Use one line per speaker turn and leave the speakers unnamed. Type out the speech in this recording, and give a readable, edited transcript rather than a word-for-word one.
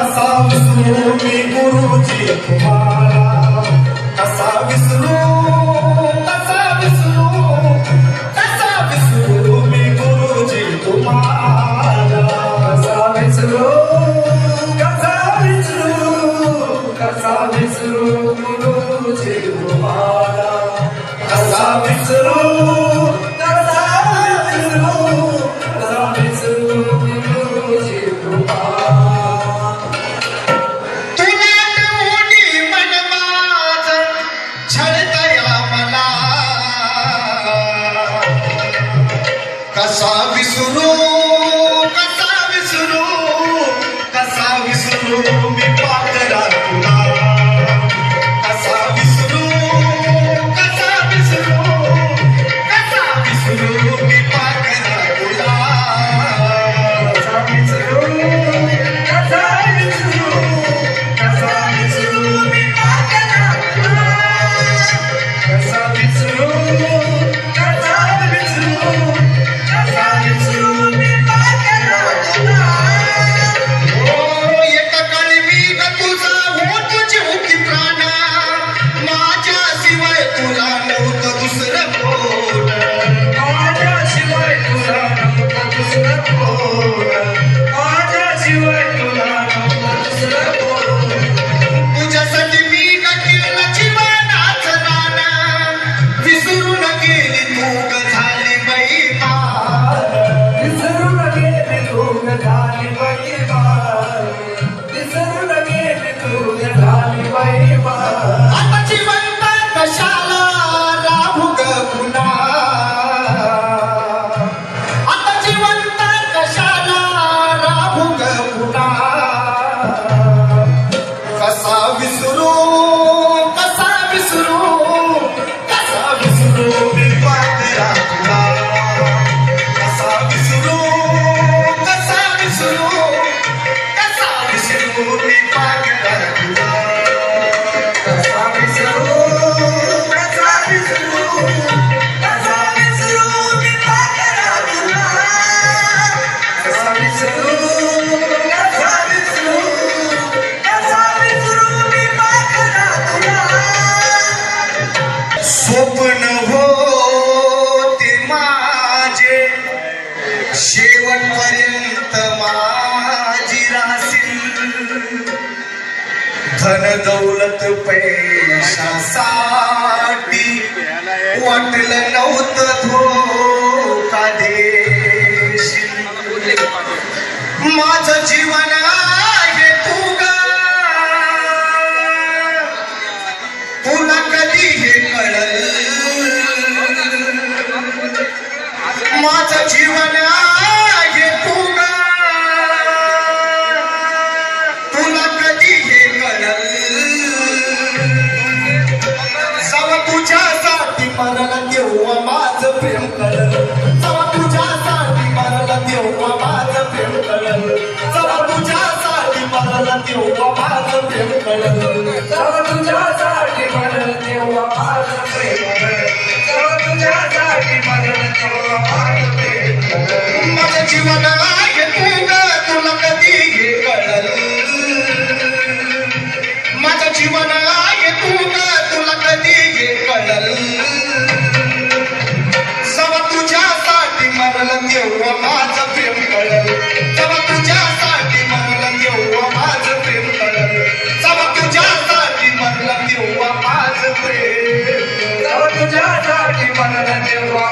कसा विसरू मी गुरुजी तुम्हाला, कसा विसरू, कसा विसरू, कसा विसरू मी गुरुजी तुम्हाला, कसा विसरू, कसा विसरू, कसा विसरू गुरुजी तुम्हाला, कसा विसरू, कसा विसरू, कसा विसरू गुरुजी तुम्हाला.
कसा विसरू, कसा विसरू, कसा विसरू मी पाकरा तुला, कसा विसरू, कसा विसरू, कसा विसरू मी पाकरा तुला, कसा विसरू, कसा विसरू, कसा विसरू मी पाकरा तुला, कसा विसरू, कसा विसरू, तुझ्यासाठी मी केलं जीवनाचं दान, विसरून गेली तू झाली बैमान,
विसरून गेली तू झाली बैमान, विसरून गेली तू झाली बैमान.
आता जिवंत कशाला राहू ग पुन्हा, आता जिवंत कशाला राहू ग पुन्हा, कसा विसरू, कसा विसरू, कसा विसरू मी पाकरा तुला, कसा विसरू, कसा विसरू, कसा विसरू मी पाकरा तुला, कसा विसरू, कसा विसरू, कसा विसरू मी पाकरा तुला, कसा विसरू, कसा विसरू, कसा विसरू मी पाकरा तुला. स्वप्न होते माझे शेवटपर्यंत माझी राहशील, धन दौलत पैशासाठी वाटलं नव्हतं धोका देशील, माझं जीवन आहे तू ग, तुला कधी हे कळल, माझं जीवन आहे तू ग, तुला कधी हे कळल, सव तुझ्यासाठी मरला तेव्हा माझं प्रेम कळल, सव तुझ्यासाठी मरला तेव्हा माझं प्रेम कळल, सव तुझ्यासाठी मरला तेव्हा माझं प्रेम कळल,
सव तुझ्यासाठी मरल तेव्हा माझं प्रेम कळल, सव तुझ्यासाठी मरल तेव्हा माझं प्रेम कळल.
माझं जीवन आहे तू ग, तुला कधी हे कळल, माझं जीवन आहे तू ग, तुला कधी हे कळल, सव तुझ्यासाठी मरल तेव्हा माझं प्रेम कळल, सव तुझ्यासाठी मरल तेव्हा माझं प्रेम कळल, सव तुझ्यासाठी मरल तेव्हा माझं प्रेम,
सव तुझ्यासाठी मरल तेव्हा